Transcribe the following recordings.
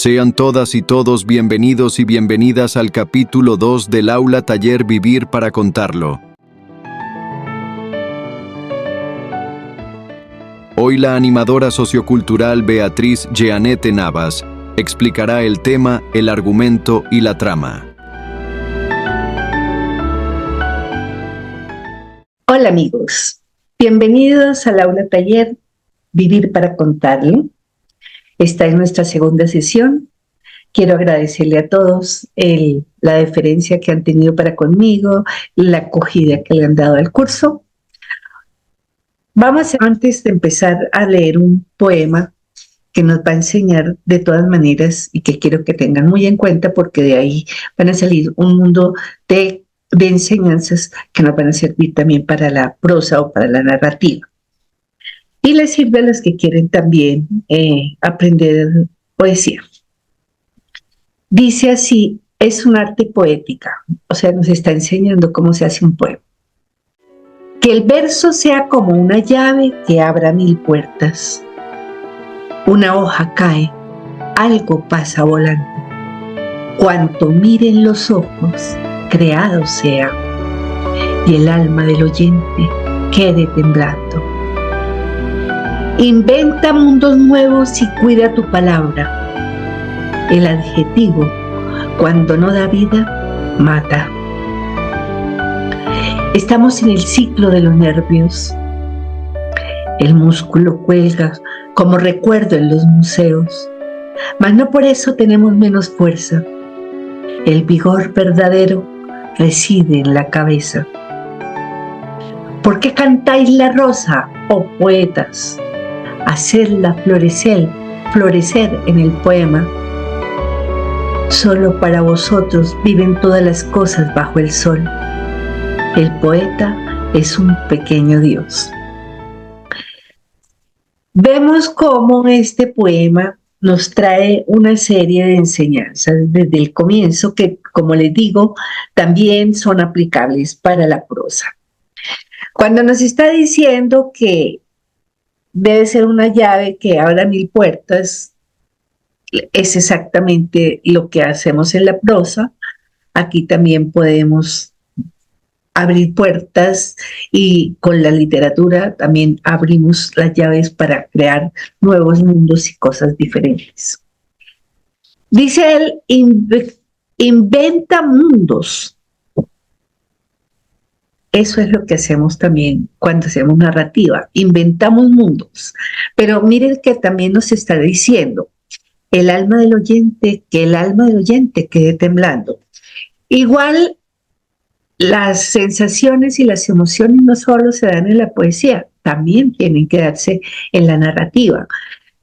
Sean todas y todos bienvenidos y bienvenidas al capítulo 2 del Aula Taller Vivir para Contarlo. Hoy la animadora sociocultural Beatriz Jeanette Navas explicará el tema, el argumento y la trama. Hola amigos, bienvenidos al Aula Taller Vivir para Contarlo. Esta es nuestra segunda sesión. Quiero agradecerle a todos la deferencia que han tenido para conmigo, la acogida que le han dado al curso. Vamos antes de empezar a leer un poema que nos va a enseñar de todas maneras y que quiero que tengan muy en cuenta porque de ahí van a salir un mundo de enseñanzas que nos van a servir también para la prosa o para la narrativa. Y les sirve a los que quieren también aprender poesía. Dice así, es un arte poética, o sea, nos está enseñando cómo se hace un poema. Que el verso sea como una llave que abra 1000 puertas. Una hoja cae, algo pasa volando. Cuanto miren los ojos, creado sea, y el alma del oyente quede temblando. Inventa mundos nuevos y cuida tu palabra. El adjetivo, cuando no da vida, mata. Estamos en el ciclo de los nervios. El músculo cuelga como recuerdo en los museos, mas no por eso tenemos menos fuerza. El vigor verdadero reside en la cabeza. ¿Por qué cantáis la rosa, oh poetas? Hacerla florecer en el poema. Solo para vosotros viven todas las cosas bajo el sol. El poeta es un pequeño Dios. Vemos cómo este poema nos trae una serie de enseñanzas desde el comienzo que, como les digo, también son aplicables para la prosa. Cuando nos está diciendo que debe ser una llave que abra 1000 puertas, es exactamente lo que hacemos en la prosa. Aquí también podemos abrir puertas y con la literatura también abrimos las llaves para crear nuevos mundos y cosas diferentes. Dice él, inventa mundos. Eso es lo que hacemos también cuando hacemos narrativa, inventamos mundos. Pero miren que también nos está diciendo, que el alma del oyente quede temblando. Igual las sensaciones y las emociones no solo se dan en la poesía, también tienen que darse en la narrativa.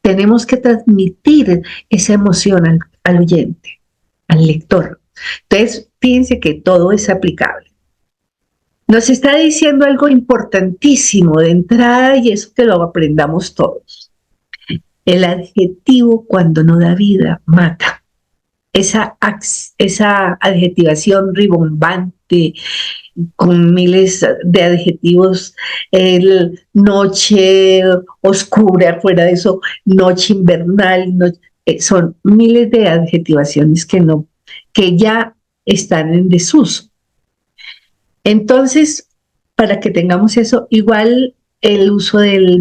Tenemos que transmitir esa emoción al oyente, al lector. Entonces, fíjense que todo es aplicable. Nos está diciendo algo importantísimo de entrada y eso que lo aprendamos todos. El adjetivo cuando no da vida mata. Esa adjetivación ribombante con miles de adjetivos, noche oscura, fuera de eso, noche invernal, son miles de adjetivaciones que ya están en desuso. Entonces, para que tengamos eso, igual el uso de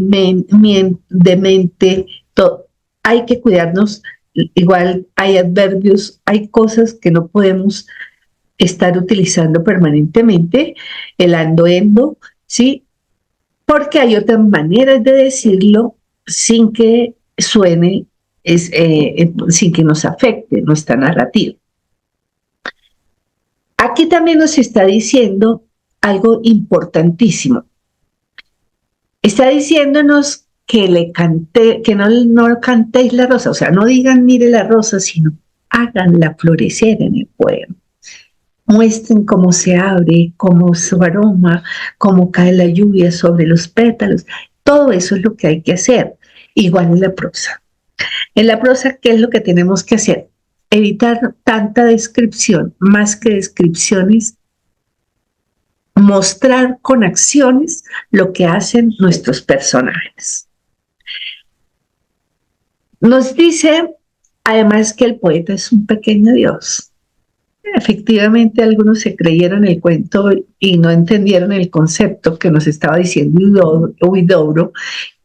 mente, hay que cuidarnos, igual hay adverbios, hay cosas que no podemos estar utilizando permanentemente, el ando, endo, ¿sí? Porque hay otras maneras de decirlo sin que suene, sin que nos afecte nuestra narrativa. Aquí también nos está diciendo algo importantísimo. Está diciéndonos que no cantéis la rosa, o sea, no digan mire la rosa, sino háganla florecer en el poema. Muestren cómo se abre, cómo su aroma, cómo cae la lluvia sobre los pétalos. Todo eso es lo que hay que hacer, igual en la prosa. En la prosa, ¿qué es lo que tenemos que hacer? Evitar tanta descripción, más que descripciones, mostrar con acciones lo que hacen nuestros personajes. Nos dice Además que el poeta es un pequeño Dios. Efectivamente, algunos se creyeron el cuento y no entendieron el concepto que nos estaba diciendo Huidobro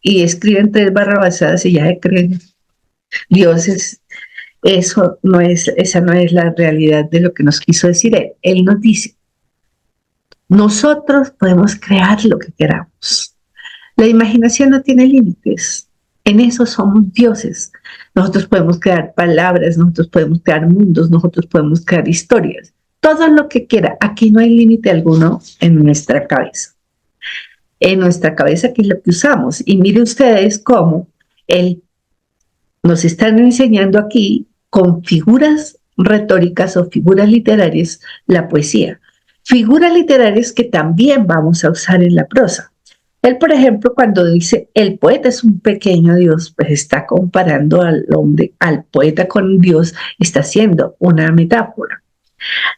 y escriben 3 barrabasadas y ya se creen dioses. Esa no es la realidad de lo que nos quiso decir él. Él nos dice, nosotros podemos crear lo que queramos. La imaginación no tiene límites. En eso somos dioses. Nosotros podemos crear palabras, nosotros podemos crear mundos, nosotros podemos crear historias. Todo lo que quiera. Aquí no hay límite alguno en nuestra cabeza. En nuestra cabeza, que es lo que usamos. Y miren ustedes cómo nos están enseñando aquí con figuras retóricas o figuras literarias la poesía. Figuras literarias que también vamos a usar en la prosa. Él, por ejemplo, cuando dice el poeta es un pequeño Dios, pues está comparando al hombre, al poeta con Dios, está haciendo una metáfora.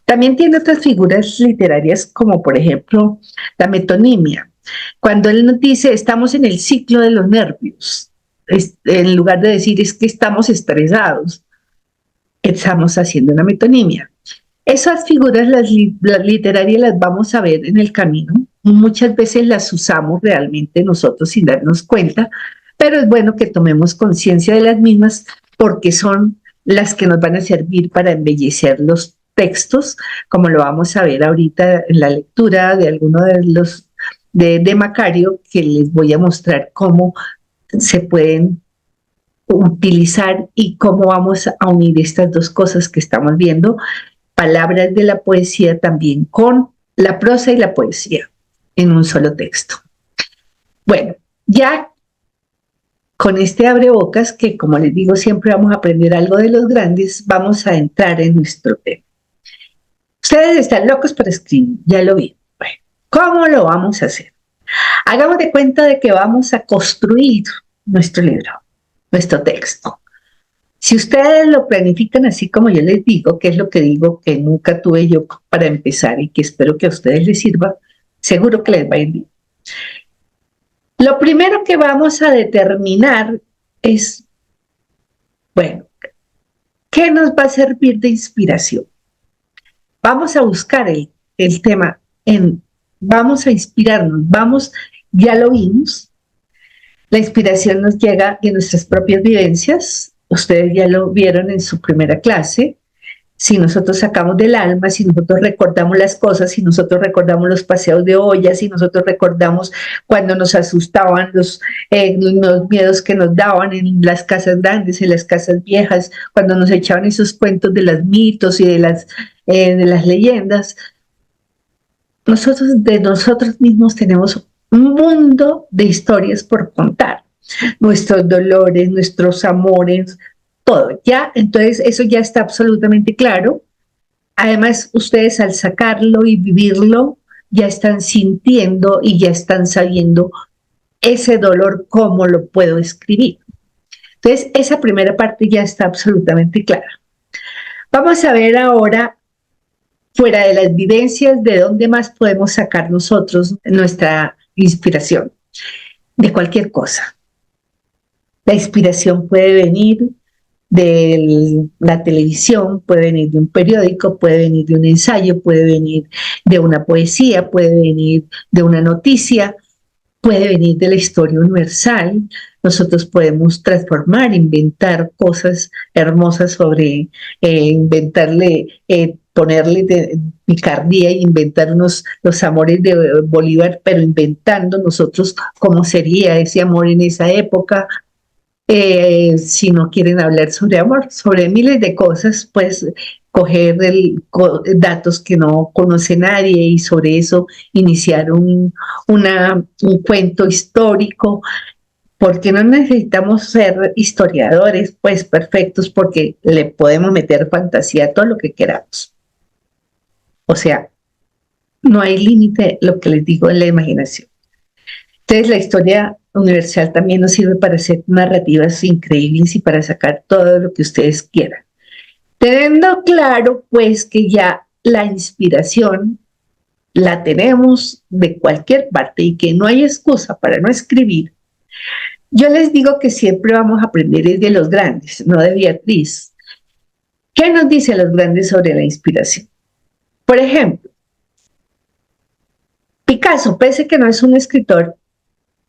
También tiene otras figuras literarias como, por ejemplo, la metonimia. Cuando él nos dice estamos en el ciclo de los nervios, en lugar de decir es que estamos estresados, estamos haciendo una metonimia. Esas figuras, las literarias, las vamos a ver en el camino. Muchas veces las usamos realmente nosotros sin darnos cuenta, pero es bueno que tomemos conciencia de las mismas porque son las que nos van a servir para embellecer los textos, como lo vamos a ver ahorita en la lectura de alguno de los de Macario, que les voy a mostrar cómo se pueden utilizar y cómo vamos a unir estas dos cosas que estamos viendo, palabras de la poesía también con la prosa y la poesía en un solo texto. Bueno, ya con este abrebocas, que como les digo, siempre vamos a aprender algo de los grandes, vamos a entrar en nuestro tema. Ustedes están locos para escribir, ya lo vi. Bueno, ¿cómo lo vamos a hacer? Hagamos de cuenta de que vamos a construir nuestro libro, nuestro texto. Si ustedes lo planifican así como yo les digo, que es lo que digo que nunca tuve yo para empezar y que espero que a ustedes les sirva, seguro que les va a ir bien. Lo primero que vamos a determinar es, bueno, ¿qué nos va a servir de inspiración? Vamos a buscar el tema, vamos a inspirarnos, ya lo vimos, la inspiración nos llega de nuestras propias vivencias, ustedes ya lo vieron en su primera clase. Si nosotros sacamos del alma, si nosotros recordamos las cosas, si nosotros recordamos los paseos de olla, si nosotros recordamos cuando nos asustaban los miedos que nos daban en las casas grandes, en las casas viejas, cuando nos echaban esos cuentos de los mitos y de las leyendas, de nosotros mismos tenemos un mundo de historias por contar. Nuestros dolores, nuestros amores, todo, ¿ya? Entonces eso ya está absolutamente claro. Además, ustedes al sacarlo y vivirlo, ya están sintiendo y ya están sabiendo ese dolor, cómo lo puedo escribir. Entonces, esa primera parte ya está absolutamente clara. Vamos a ver ahora, fuera de las vivencias, de dónde más podemos sacar nosotros nuestra inspiración, de cualquier cosa. La inspiración puede venir de la televisión, puede venir de un periódico, puede venir de un ensayo, puede venir de una poesía, puede venir de una noticia, puede venir de la historia universal. Nosotros podemos transformar, inventar cosas hermosas sobre, ponerle picardía e inventar los amores de Bolívar, pero inventando nosotros cómo sería ese amor en esa época. Si no quieren hablar sobre amor, sobre miles de cosas, pues coger datos que no conoce nadie y sobre eso iniciar un cuento histórico, porque no necesitamos ser historiadores pues perfectos, porque le podemos meter fantasía a todo lo que queramos. O sea, no hay límite, lo que les digo, en la imaginación. Entonces la historia universal también nos sirve para hacer narrativas increíbles y para sacar todo lo que ustedes quieran. Teniendo claro, pues, que ya la inspiración la tenemos de cualquier parte y que no hay excusa para no escribir, yo les digo que siempre vamos a aprender de los grandes, no de Beatriz. ¿Qué nos dicen los grandes sobre la inspiración? Por ejemplo, Picasso, pese que no es un escritor,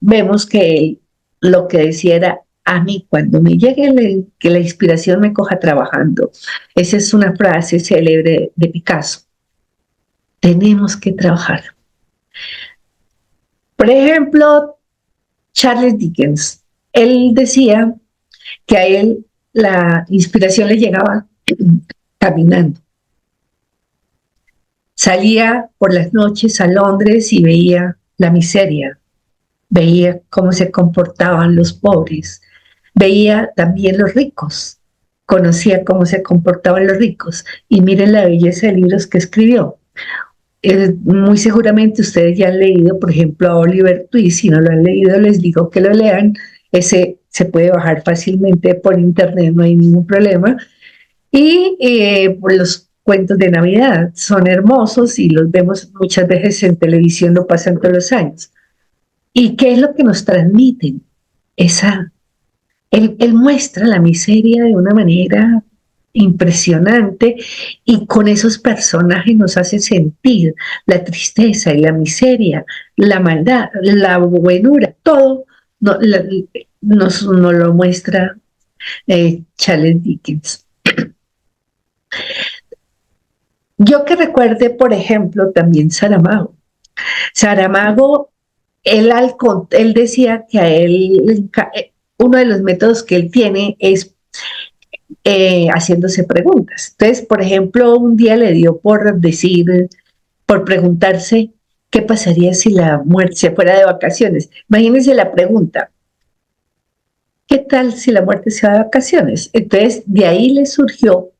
vemos que él lo que decía era: a mí cuando me llegue que la inspiración me coja trabajando. Esa es una frase célebre de Picasso. Tenemos que trabajar. Por ejemplo, Charles Dickens, él decía que a él la inspiración le llegaba caminando. Salía por las noches a Londres y veía la miseria, veía cómo se comportaban los pobres, veía también los ricos, conocía cómo se comportaban los ricos, y miren la belleza de libros que escribió. Muy seguramente ustedes ya han leído, por ejemplo, a Oliver Twist. Si no lo han leído, les digo que lo lean. Ese se puede bajar fácilmente por internet, no hay ningún problema. Y los cuentos de Navidad son hermosos y los vemos muchas veces en televisión, lo pasan todos los años. ¿Y qué es lo que nos transmiten? Él muestra la miseria de una manera impresionante, y con esos personajes nos hace sentir la tristeza y la miseria, la maldad, la buenura, todo nos lo muestra Charles Dickens. Yo que recuerde, por ejemplo, también Saramago. Saramago, él decía que a él, uno de los métodos que él tiene es haciéndose preguntas. Entonces, por ejemplo, un día le dio por preguntarse qué pasaría si la muerte se fuera de vacaciones. Imagínense la pregunta: ¿qué tal si la muerte se va de vacaciones? Entonces, de ahí le surgió,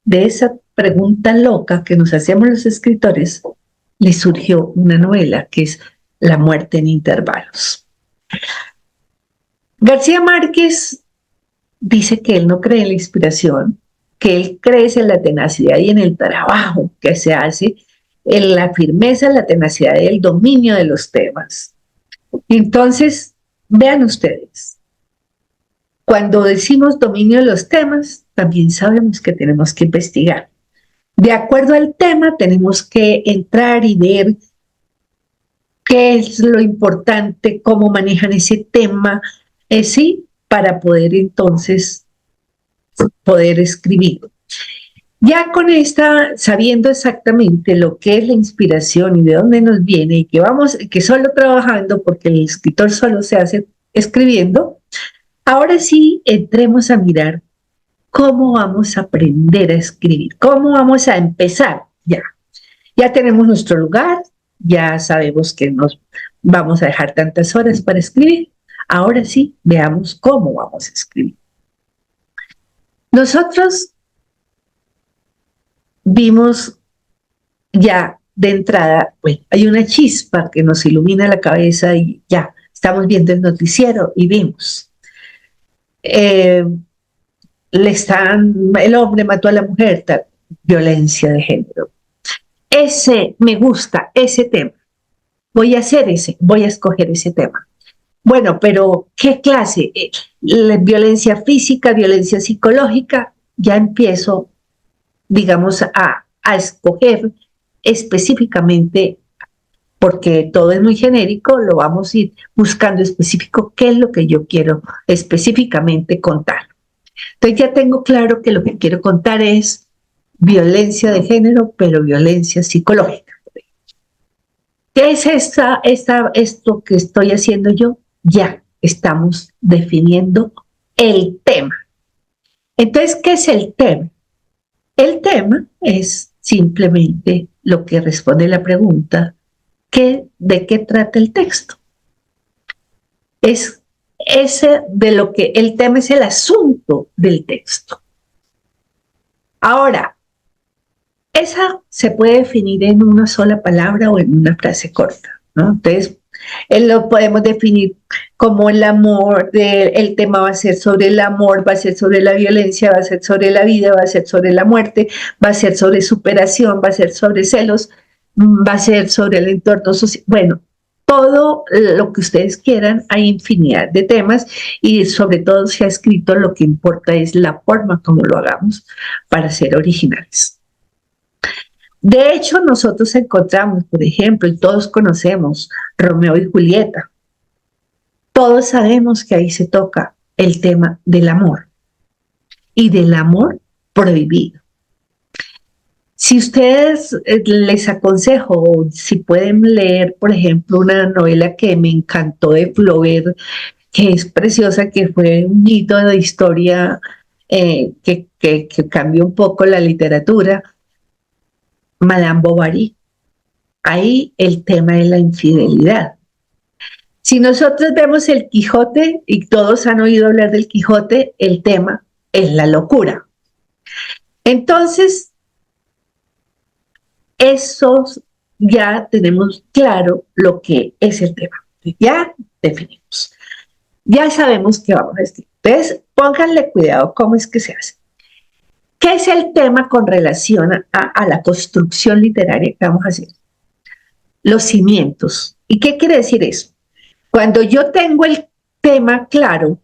de esa pregunta loca que nos hacemos los escritores, le surgió una novela que es La muerte en intervalos. García Márquez dice que él no cree en la inspiración, que él cree en la tenacidad y en el trabajo que se hace, en la firmeza, la tenacidad y el dominio de los temas. Entonces, vean ustedes, cuando decimos dominio de los temas, también sabemos que tenemos que investigar. De acuerdo al tema, tenemos que entrar y ver qué es lo importante, cómo manejan ese tema, sí, para poder entonces poder escribir. Ya con sabiendo exactamente lo que es la inspiración y de dónde nos viene, y que solo trabajando, porque el escritor solo se hace escribiendo, ahora sí entremos a mirar cómo vamos a aprender a escribir, cómo vamos a empezar. Ya tenemos nuestro lugar, ya sabemos que nos vamos a dejar tantas horas para escribir. Ahora sí, veamos cómo vamos a escribir. Nosotros vimos ya de entrada, bueno, hay una chispa que nos ilumina la cabeza y ya estamos viendo el noticiero y vimos. El hombre mató a la mujer, violencia de género. Me gusta ese tema. Voy a escoger ese tema. Bueno, pero ¿qué clase? Violencia física, violencia psicológica. Ya empiezo, digamos, a escoger específicamente, porque todo es muy genérico, lo vamos a ir buscando específico, qué es lo que yo quiero específicamente contar. Entonces ya tengo claro que lo que quiero contar es violencia de género, pero violencia psicológica. ¿Qué es esto que estoy haciendo yo? Ya estamos definiendo el tema. Entonces, ¿qué es el tema? El tema es simplemente lo que responde la pregunta: ¿de qué trata el texto? El tema es el asunto del texto. Ahora, esa se puede definir en una sola palabra o en una frase corta, ¿no? Entonces, lo podemos definir como el amor, el tema va a ser sobre el amor, va a ser sobre la violencia, va a ser sobre la vida, va a ser sobre la muerte, va a ser sobre superación, va a ser sobre celos, va a ser sobre el entorno social. Bueno, todo lo que ustedes quieran, hay infinidad de temas y sobre todo se ha escrito, lo que importa es la forma como lo hagamos para ser originales. De hecho, nosotros encontramos, por ejemplo, y todos conocemos Romeo y Julieta. Todos sabemos que ahí se toca el tema del amor y del amor prohibido. Si ustedes les aconsejo, si pueden leer, por ejemplo, una novela que me encantó de Flaubert, que es preciosa, que fue un hito de historia que cambió un poco la literatura, Madame Bovary. Ahí el tema es la infidelidad. Si nosotros vemos el Quijote, y todos han oído hablar del Quijote, el tema es la locura. Entonces, eso ya tenemos claro lo que es el tema. Ya definimos. Ya sabemos qué vamos a decir. Entonces, pónganle cuidado cómo es que se hace. ¿Qué es el tema con relación a la construcción literaria que vamos a hacer? Los cimientos. ¿Y qué quiere decir eso? Cuando yo tengo el tema claro,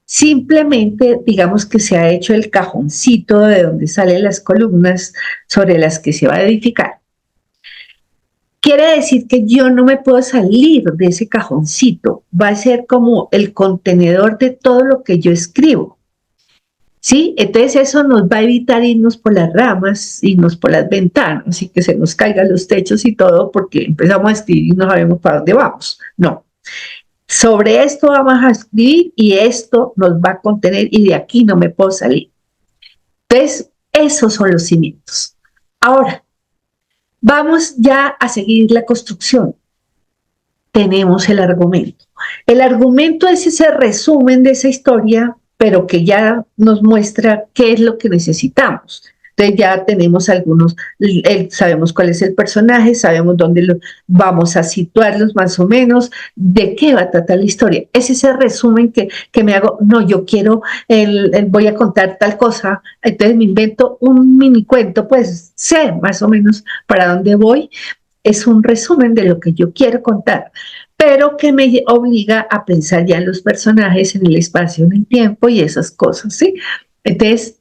simplemente digamos que se ha hecho el cajoncito de donde salen las columnas sobre las que se va a edificar. Quiere decir que yo no me puedo salir de ese cajoncito. Va a ser como el contenedor de todo lo que yo escribo. ¿Sí? Entonces eso nos va a evitar irnos por las ramas, irnos por las ventanas y que se nos caigan los techos y todo porque empezamos a escribir y no sabemos para dónde vamos. No. Sobre esto vamos a escribir y esto nos va a contener y de aquí no me puedo salir. Entonces, esos son los cimientos. Ahora, vamos ya a seguir la construcción. Tenemos el argumento. El argumento es ese resumen de esa historia, pero que ya nos muestra qué es lo que necesitamos. Entonces ya tenemos algunos, sabemos cuál es el personaje, sabemos dónde vamos a situarlos más o menos, de qué va a tratar la historia. Es ese resumen que me hago, no, yo quiero, voy a contar tal cosa, entonces me invento un mini cuento, pues sé más o menos para dónde voy. Es un resumen de lo que yo quiero contar, pero que me obliga a pensar ya en los personajes, en el espacio, en el tiempo y esas cosas, ¿sí? Entonces,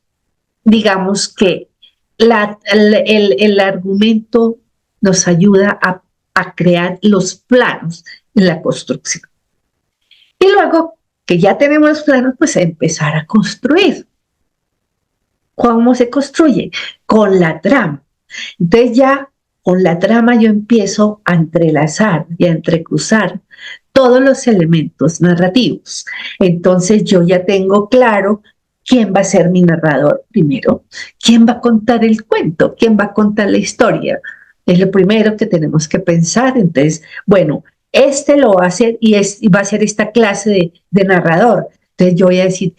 digamos que el argumento nos ayuda a crear los planos en la construcción. Y luego que ya tenemos los planos, pues a empezar a construir. ¿Cómo se construye? Con la trama. Entonces ya con la trama yo empiezo a entrelazar y a entrecruzar todos los elementos narrativos. Entonces yo ya tengo claro quién va a ser mi narrador primero, quién va a contar el cuento, quién va a contar la historia. Es lo primero que tenemos que pensar. Entonces, bueno, este lo va a hacer y va a ser esta clase de narrador. Entonces yo voy a decir,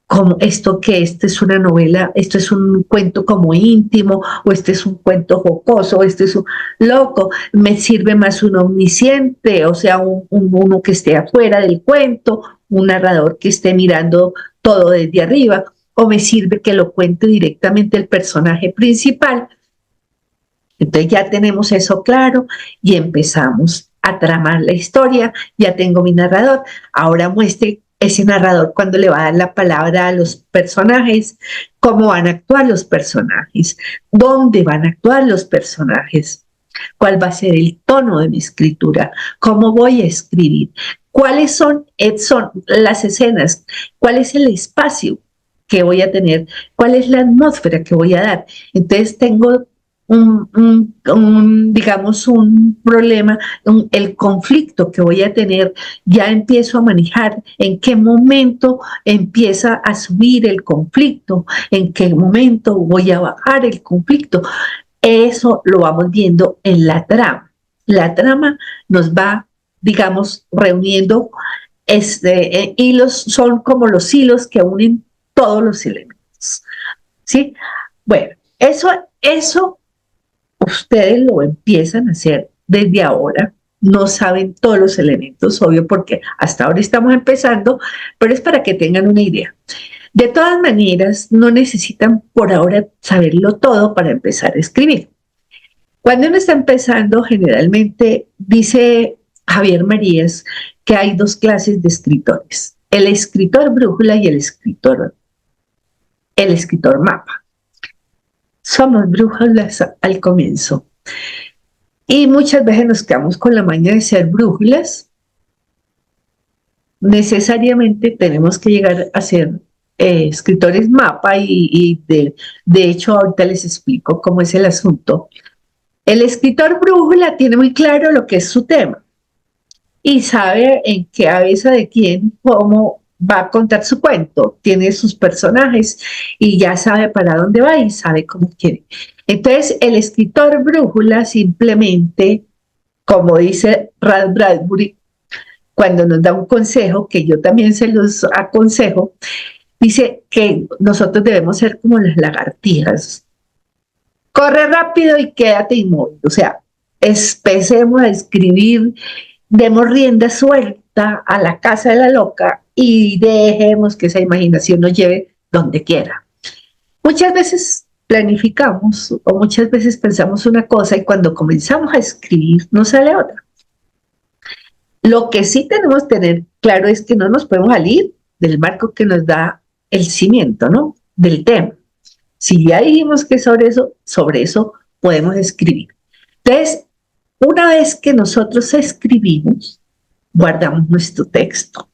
como esto que esto es una novela, esto es un cuento como íntimo, o este es un cuento jocoso, o este es un loco, me sirve más un omnisciente, o sea, uno que esté afuera del cuento, un narrador que esté mirando todo desde arriba, o me sirve que lo cuente directamente el personaje principal. Entonces ya tenemos eso claro y empezamos a tramar la historia, ya tengo mi narrador, ahora muestre ese narrador cuando le va a dar la palabra a los personajes, cómo van a actuar los personajes, dónde van a actuar los personajes, cuál va a ser el tono de mi escritura, cómo voy a escribir, cuáles son las escenas, cuál es el espacio que voy a tener, cuál es la atmósfera que voy a dar. Entonces tengo digamos, un problema, el conflicto que voy a tener, ya empiezo a manejar en qué momento empieza a subir el conflicto, en qué momento voy a bajar el conflicto. Eso lo vamos viendo en la trama. La trama nos va, digamos, reuniendo hilos, son como los hilos que unen todos los elementos. ¿Sí? Bueno, eso ustedes lo empiezan a hacer desde ahora, no saben todos los elementos, obvio, porque hasta ahora estamos empezando, pero es para que tengan una idea. De todas maneras, no necesitan por ahora saberlo todo para empezar a escribir. Cuando uno está empezando, generalmente dice, Javier Marías que hay dos clases de escritores, el escritor brújula y el escritor mapa. Somos brújulas al comienzo y muchas veces nos quedamos con la maña de ser brújulas. Necesariamente tenemos que llegar a ser escritores mapa y de hecho ahorita les explico cómo es el asunto. El escritor brújula tiene muy claro lo que es su tema y sabe en qué cabeza de quién, cómo va a contar su cuento, tiene sus personajes y ya sabe para dónde va y sabe cómo quiere. Entonces, el escritor brújula simplemente, como dice Ray Bradbury, cuando nos da un consejo, que yo también se los aconsejo, dice que nosotros debemos ser como las lagartijas. Corre rápido y quédate inmóvil. O sea, empecemos a escribir, demos rienda suelta a la casa de la loca y dejemos que esa imaginación nos lleve donde quiera. Muchas veces planificamos o muchas veces pensamos una cosa y cuando comenzamos a escribir nos sale otra. Lo que sí tenemos que tener claro es que no nos podemos salir del marco que nos da el cimiento, ¿no? Del tema. Si ya dijimos que sobre eso podemos escribir. Entonces, una vez que nosotros escribimos, guardamos nuestro texto.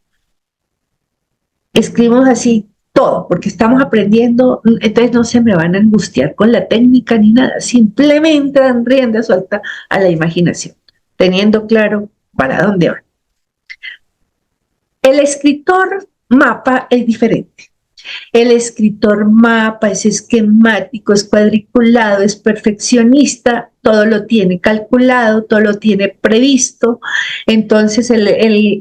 Escribimos así todo, porque estamos aprendiendo, entonces no se me van a angustiar con la técnica ni nada, simplemente dan rienda suelta a la imaginación, teniendo claro para dónde van. El escritor mapa es diferente. El escritor mapa es esquemático, es cuadriculado, es perfeccionista, todo lo tiene calculado, todo lo tiene previsto. Entonces el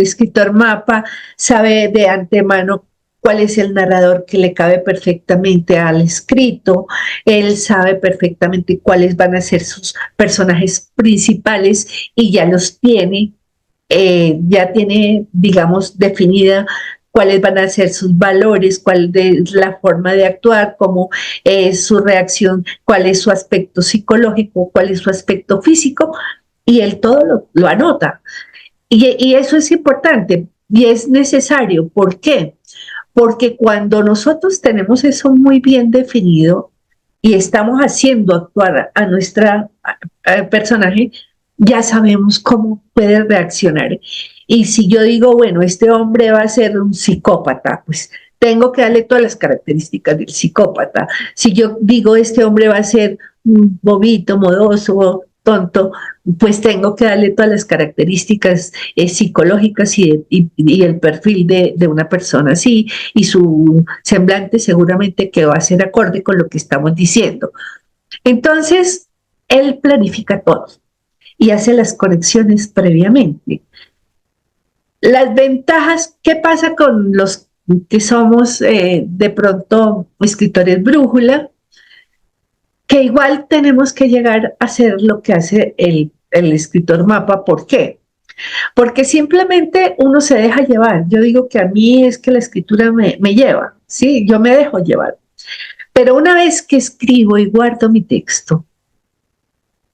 escritor mapa sabe de antemano cuál es el narrador que le cabe perfectamente al escrito, él sabe perfectamente cuáles van a ser sus personajes principales y ya los tiene, ya tiene, digamos, definida cuáles van a ser sus valores, cuál es la forma de actuar, cómo es su reacción, cuál es su aspecto psicológico, cuál es su aspecto físico, y él todo lo anota. Y eso es importante y es necesario. ¿Por qué? Porque cuando nosotros tenemos eso muy bien definido y estamos haciendo actuar a nuestra personaje, ya sabemos cómo puede reaccionar. Y si yo digo, bueno, este hombre va a ser un psicópata, pues tengo que darle todas las características del psicópata. Si yo digo, este hombre va a ser un bobito, modoso, tonto, pues tengo que darle todas las características psicológicas y el perfil de una persona así, y su semblante seguramente que va a ser acorde con lo que estamos diciendo. Entonces, él planifica todo y hace las conexiones previamente. Las ventajas, ¿qué pasa con los que somos de pronto escritores brújula? Que igual tenemos que llegar a hacer lo que hace el escritor mapa. ¿Por qué? Porque simplemente uno se deja llevar. Yo digo que a mí es que la escritura me lleva, ¿sí? Yo me dejo llevar. Pero una vez que escribo y guardo mi texto,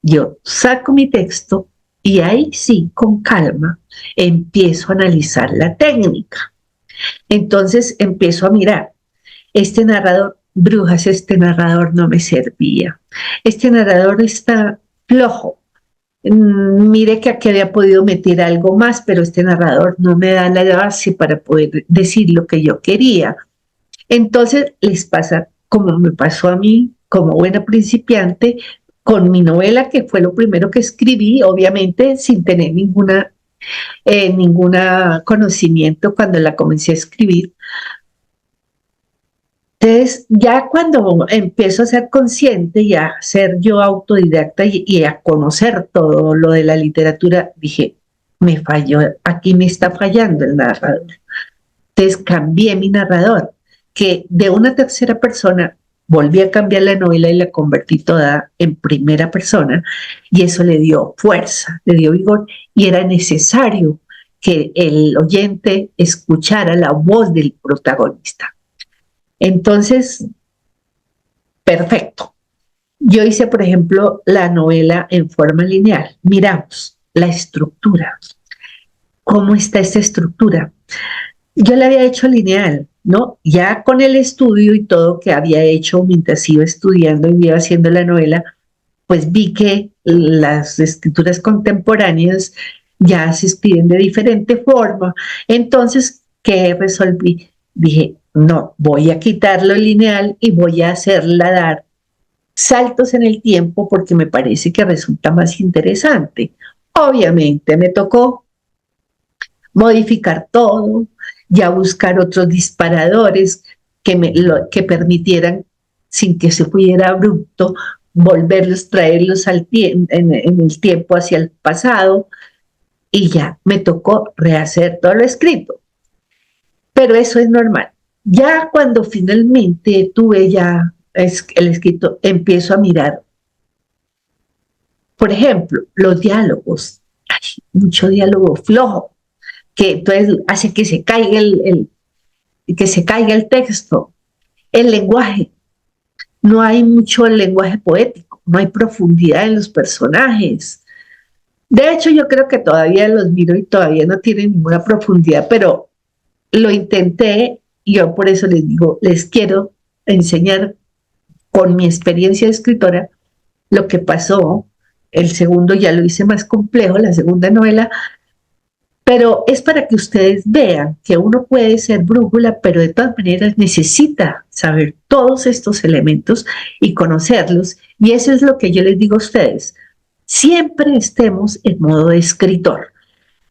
yo saco mi texto y ahí sí, con calma, empiezo a analizar la técnica. Entonces empiezo a mirar, este narrador, brujas, este narrador no me servía. Este narrador está flojo. Mire que aquí había podido meter algo más, pero este narrador no me da la base para poder decir lo que yo quería. Entonces les pasa como me pasó a mí, como buena principiante, con mi novela, que fue lo primero que escribí, obviamente sin tener ninguna conocimiento cuando la comencé a escribir. Entonces, ya cuando empiezo a ser consciente y a ser yo autodidacta y a conocer todo lo de la literatura, dije, me falló, aquí me está fallando el narrador. Entonces cambié mi narrador, que de una tercera persona volví a cambiar la novela y la convertí toda en primera persona, y eso le dio fuerza, le dio vigor, y era necesario que el oyente escuchara la voz del protagonista. Entonces, perfecto. Yo hice, por ejemplo, la novela en forma lineal. Miramos. la estructura. ¿Cómo está esta estructura? Yo le había hecho lineal, ¿no? Ya con el estudio y todo que había hecho mientras iba estudiando y iba haciendo la novela, pues vi que las escrituras contemporáneas ya se escriben de diferente forma. Entonces, ¿qué resolví? Dije, no, voy a quitarlo lineal y voy a hacerla dar saltos en el tiempo porque me parece que resulta más interesante. Obviamente me tocó modificar todo, ya buscar otros disparadores que permitieran, sin que se fuera abrupto, volverlos, traerlos en el tiempo hacia el pasado, y ya me tocó rehacer todo lo escrito. Pero eso es normal. Ya cuando finalmente tuve ya el escrito, empiezo a mirar, por ejemplo, los diálogos. Hay mucho diálogo flojo, que entonces hace que se caiga que se caiga el texto. El lenguaje, no hay mucho lenguaje poético, no hay profundidad en los personajes. De hecho, yo creo que todavía los miro y todavía no tienen ninguna profundidad, pero lo intenté y yo por eso les digo, les quiero enseñar con mi experiencia de escritora lo que pasó. El segundo ya lo hice más complejo, la segunda novela, pero es para que ustedes vean que uno puede ser brújula, pero de todas maneras necesita saber todos estos elementos y conocerlos. Y eso es lo que yo les digo a ustedes. Siempre estemos en modo de escritor,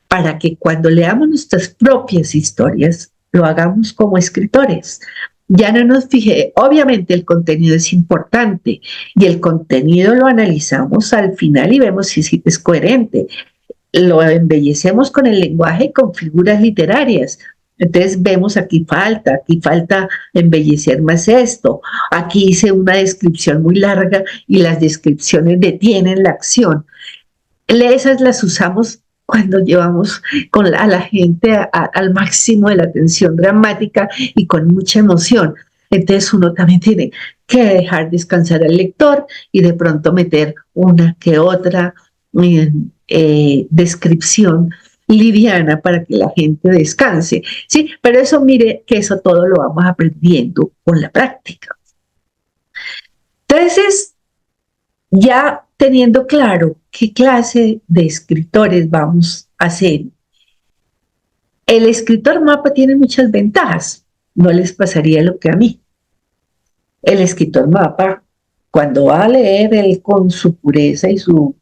para que cuando leamos nuestras propias historias, lo hagamos como escritores. Ya no nos fije, obviamente el contenido es importante y el contenido lo analizamos al final y vemos si es coherente, lo embellecemos con el lenguaje y con figuras literarias. Entonces vemos aquí falta embellecer más esto. Aquí hice una descripción muy larga y las descripciones detienen la acción. Esas las usamos cuando llevamos a la gente al máximo de la tensión dramática y con mucha emoción. Entonces uno también tiene que dejar descansar al lector y de pronto meter una que otra descripción liviana para que la gente descanse. Sí, pero eso mire que eso todo lo vamos aprendiendo con la práctica. Entonces, ya teniendo claro qué clase de escritores vamos a ser, el escritor mapa tiene muchas ventajas. No les pasaría lo que a mí. El escritor mapa, cuando va a leer él con su pureza y su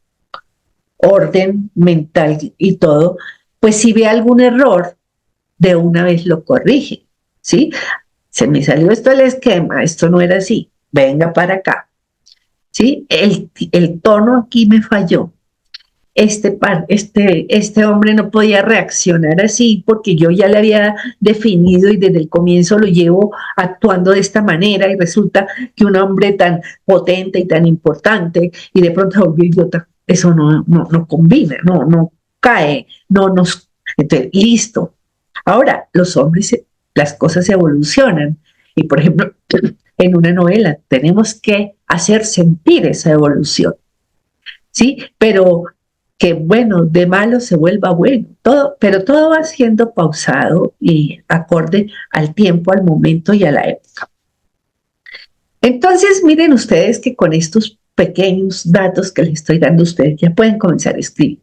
orden mental y todo, pues si ve algún error, de una vez lo corrige, ¿sí? Se me salió esto del esquema, esto no era así, venga para acá, ¿sí? El tono aquí me falló. Este hombre no podía reaccionar así porque yo ya le había definido y desde el comienzo lo llevo actuando de esta manera y resulta que un hombre tan potente y tan importante y de pronto se volvió idiota. Eso no combina, no cae, no nos... Entonces, listo. Ahora, los hombres, las cosas evolucionan y por ejemplo, en una novela tenemos que hacer sentir esa evolución, ¿sí? Pero que bueno, de malo se vuelva bueno, todo, pero todo va siendo pausado y acorde al tiempo, al momento y a la época. Entonces, miren ustedes que con estos pequeños datos que les estoy dando a ustedes ya pueden comenzar a escribir.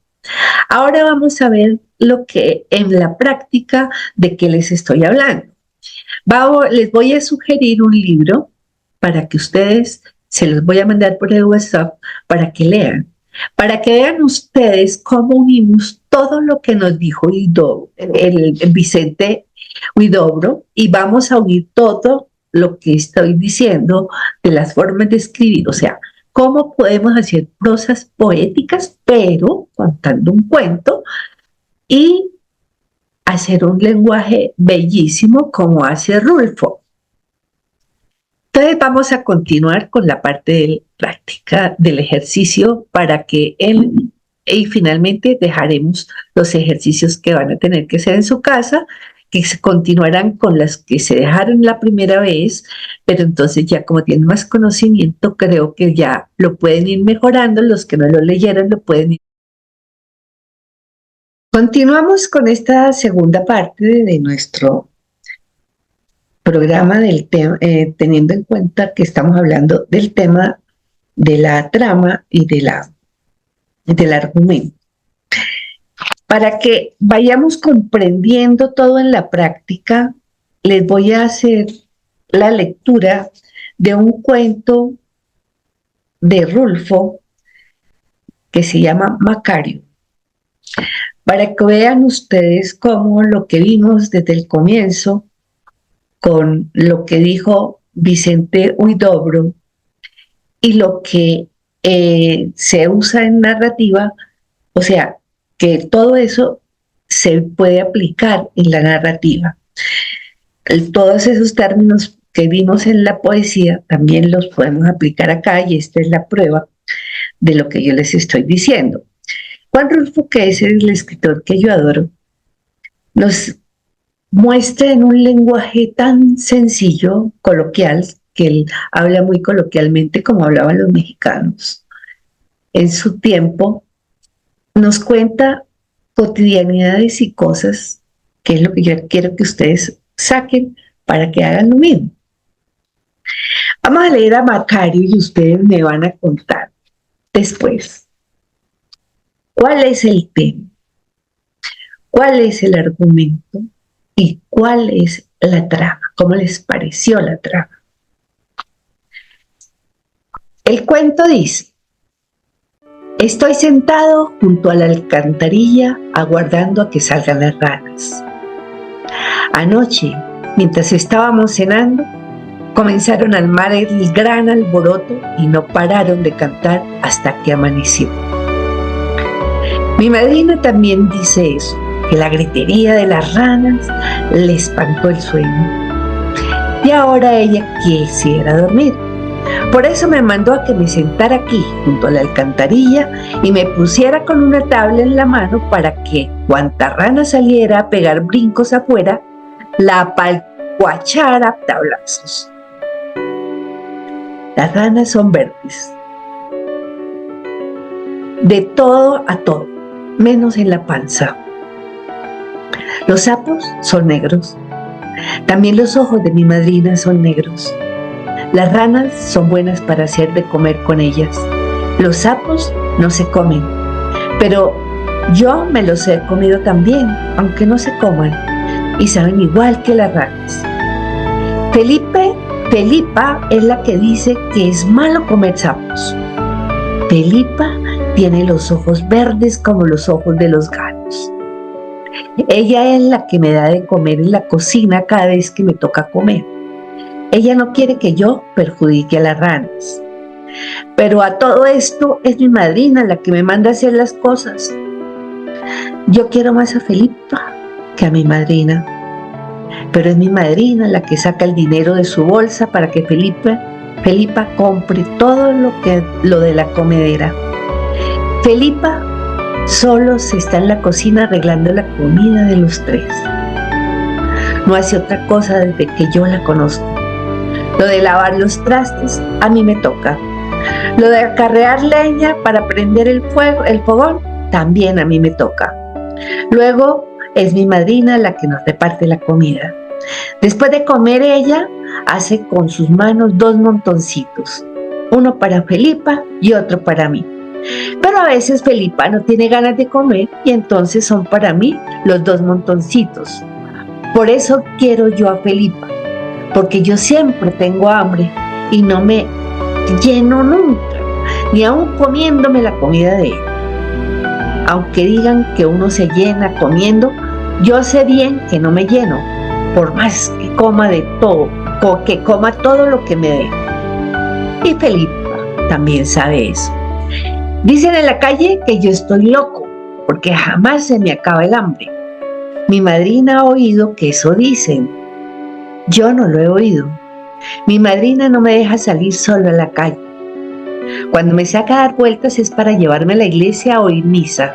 Ahora vamos a ver lo que en la práctica de qué les estoy hablando. Les voy a sugerir un libro para que ustedes, se los voy a mandar por el WhatsApp para que lean. Para que vean ustedes cómo unimos todo lo que nos dijo el Vicente Huidobro y vamos a unir todo lo que estoy diciendo de las formas de escribir, o sea, cómo podemos hacer prosas poéticas, pero contando un cuento y hacer un lenguaje bellísimo como hace Rulfo. Entonces vamos a continuar con la parte de la práctica del ejercicio para que él y finalmente dejaremos los ejercicios que van a tener que hacer en su casa, que se continuarán con las que se dejaron la primera vez, pero entonces ya como tienen más conocimiento, creo que ya lo pueden ir mejorando, los que no lo leyeron lo pueden ir Continuamos con esta segunda parte de nuestro programa del teniendo en cuenta que estamos hablando del tema de la trama y del argumento. Para que vayamos comprendiendo todo en la práctica, les voy a hacer la lectura de un cuento de Rulfo que se llama Macario, para que vean ustedes cómo lo que vimos desde el comienzo con lo que dijo Vicente Huidobro y lo que se usa en narrativa, o sea, que todo eso se puede aplicar en la narrativa. Todos esos términos que vimos en la poesía también los podemos aplicar acá y esta es la prueba de lo que yo les estoy diciendo. Juan Rulfo, que es el escritor que yo adoro, nos muestra en un lenguaje tan sencillo, coloquial, que él habla muy coloquialmente como hablaban los mexicanos en su tiempo, nos cuenta cotidianidades y cosas, que es lo que yo quiero que ustedes saquen para que hagan lo mismo. Vamos a leer a Macario y ustedes me van a contar después cuál es el tema, cuál es el argumento y cuál es la trama, cómo les pareció la trama. El cuento dice: estoy sentado junto a la alcantarilla aguardando a que salgan las ranas. Anoche, mientras estábamos cenando, comenzaron a armar el gran alboroto y no pararon de cantar hasta que amaneció. Mi madrina también dice eso, que la gritería de las ranas le espantó el sueño. Y ahora ella quisiera dormir. Por eso me mandó a que me sentara aquí, junto a la alcantarilla, y me pusiera con una tabla en la mano para que, cuanta rana saliera a pegar brincos afuera, la apalcuachara a tablazos. Las ranas son verdes, de todo a todo, menos en la panza. Los sapos son negros. También los ojos de mi madrina son negros. Las ranas son buenas para hacer de comer con ellas. Los sapos no se comen, pero yo me los he comido también, aunque no se coman, y saben igual que las ranas. Felipa es la que dice que es malo comer sapos. Felipa tiene los ojos verdes como los ojos de los gatos. Ella es la que me da de comer en la cocina cada vez que me toca comer. Ella no quiere que yo perjudique a las ranas. Pero a todo esto es mi madrina la que me manda a hacer las cosas. Yo quiero más a Felipa que a mi madrina. Pero es mi madrina la que saca el dinero de su bolsa para que Felipa compre todo lo de la comedera. Felipa solo se está en la cocina arreglando la comida de los tres. No hace otra cosa desde que yo la conozco. Lo de lavar los trastes a mí me toca. Lo de acarrear leña para prender el fogón, también a mí me toca. Luego es mi madrina la que nos reparte la comida. Después de comer ella, hace con sus manos 2 montoncitos. Uno para Felipa y otro para mí. Pero a veces Felipa no tiene ganas de comer y entonces son para mí los 2 montoncitos. Por eso quiero yo a Felipa, porque yo siempre tengo hambre y no me lleno nunca, ni aun comiéndome la comida de él. Aunque digan que uno se llena comiendo, yo sé bien que no me lleno, por más que coma de todo, que coma todo lo que me dé. Y Felipa también sabe eso. Dicen en la calle que yo estoy loco, porque jamás se me acaba el hambre. Mi madrina ha oído que eso dicen. Yo no lo he oído. Mi madrina no me deja salir solo a la calle. Cuando me saca a dar vueltas es para llevarme a la iglesia a oír misa.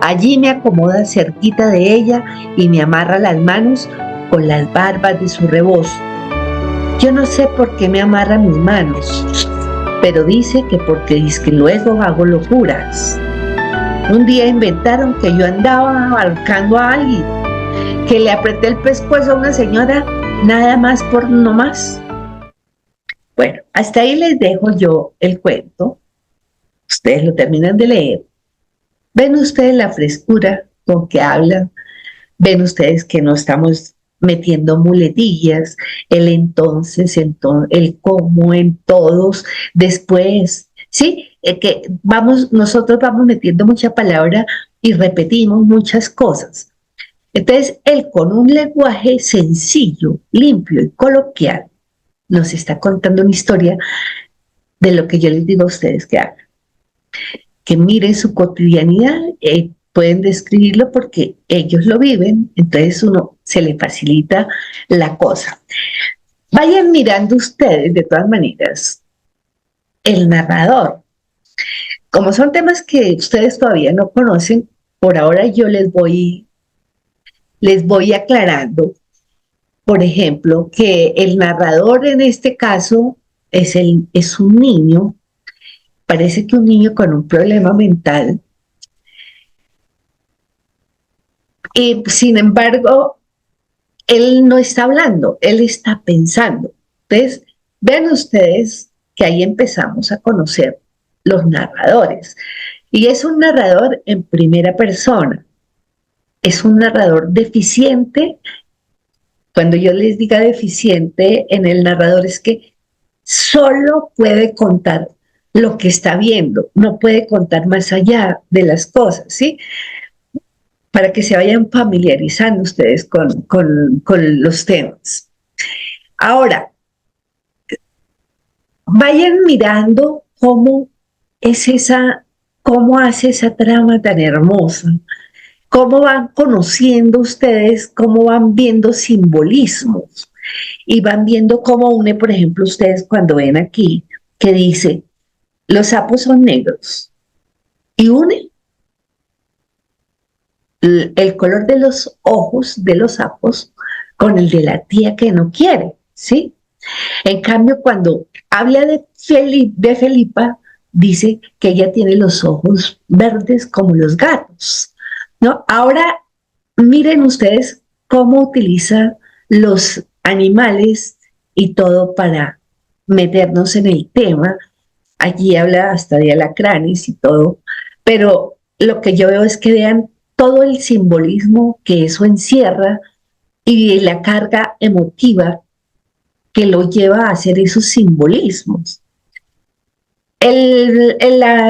Allí me acomoda cerquita de ella y me amarra las manos con las barbas de su rebozo. Yo no sé por qué me amarra mis manos, pero dice que porque luego hago locuras. Un día inventaron que yo andaba abarcando a alguien, que le apreté el pescuezo a una señora, nada más por no más. Bueno, hasta ahí les dejo yo el cuento. Ustedes lo terminan de leer. Ven ustedes la frescura con que hablan. Ven ustedes que no estamos metiendo muletillas, el entonces, el cómo en todos, después, ¿sí? Que nosotros vamos metiendo mucha palabra y repetimos muchas cosas. Entonces, él con un lenguaje sencillo, limpio y coloquial, nos está contando una historia de lo que yo les digo a ustedes que hagan. Que miren su cotidianidad, pueden describirlo porque ellos lo viven, entonces uno se le facilita la cosa. Vayan mirando ustedes, de todas maneras, el narrador. Como son temas que ustedes todavía no conocen, por ahora yo les voy aclarando. Por ejemplo, que el narrador en este caso es un niño, parece que un niño con un problema mental, y sin embargo, él no está hablando, él está pensando. Entonces, vean ustedes que ahí empezamos a conocer los narradores. Y es un narrador en primera persona, es un narrador deficiente. Cuando yo les diga deficiente en el narrador es que solo puede contar lo que está viendo, no puede contar más allá de las cosas, ¿sí? Para que se vayan familiarizando ustedes con los temas. Ahora, vayan mirando cómo cómo hace esa trama tan hermosa, cómo van conociendo ustedes, cómo van viendo simbolismos y van viendo cómo une, por ejemplo, ustedes cuando ven aquí que dice, los sapos son negros y une el color de los ojos de los sapos con el de la tía que no quiere, ¿sí? En cambio, cuando habla de Felipa, dice que ella tiene los ojos verdes como los gatos, ¿no? Ahora, miren ustedes cómo utiliza los animales y todo para meternos en el tema. Allí habla hasta de alacranes y todo, pero lo que yo veo es que vean todo el simbolismo que eso encierra y la carga emotiva que lo lleva a hacer esos simbolismos. El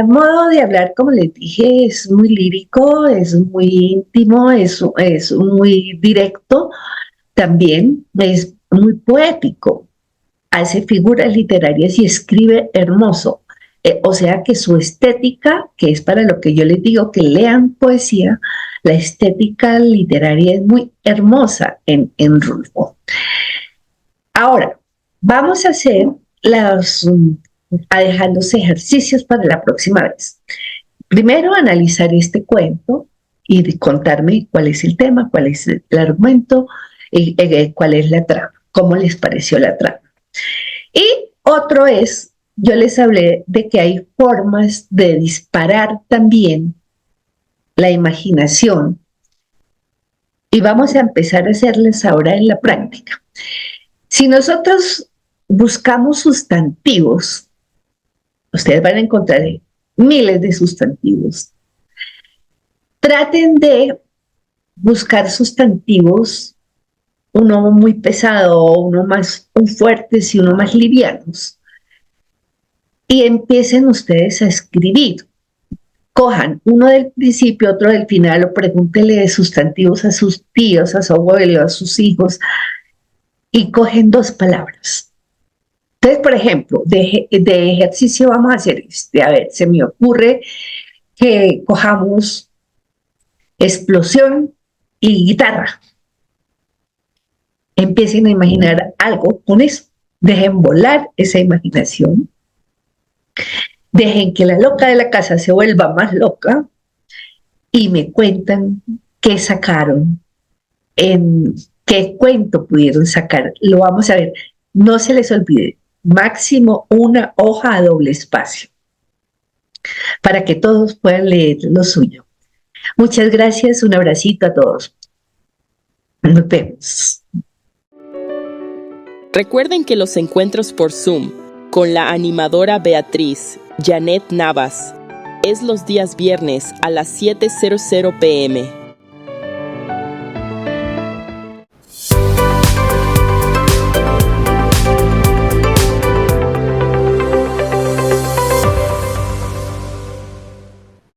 modo de hablar, como les dije, es muy lírico, es muy íntimo, es muy directo, también es muy poético, hace figuras literarias y escribe hermoso. O sea que su estética, que es para lo que yo les digo que lean poesía, la estética literaria es muy hermosa en Rulfo. Ahora, vamos a a dejar los ejercicios para la próxima vez. Primero, analizar este cuento y contarme cuál es el tema, cuál es el argumento, cuál es la trama, cómo les pareció la trama. Y otro es, yo les hablé de que hay formas de disparar también la imaginación y vamos a empezar a hacerles ahora en la práctica. Si nosotros buscamos sustantivos, ustedes van a encontrar miles de sustantivos. Traten de buscar sustantivos, uno muy pesado, uno más fuertes y uno más livianos. Y empiecen ustedes a escribir. Cojan uno del principio, otro del final, o pregúntenle de sustantivos a sus tíos, a su abuelo, a sus hijos, y cogen dos palabras. Entonces, por ejemplo, de ejercicio vamos a hacer a ver, se me ocurre que cojamos explosión y guitarra. Empiecen a imaginar algo con eso. Dejen volar esa imaginación. Dejen que la loca de la casa se vuelva más loca y me cuentan qué sacaron, en qué cuento pudieron sacar. Lo vamos a ver. No se les olvide, máximo una hoja a doble espacio para que todos puedan leer lo suyo. Muchas gracias, un abracito a todos. Nos vemos. Recuerden que los encuentros por Zoom con la animadora Beatriz Janet Navas es los días viernes a las 7:00 p.m.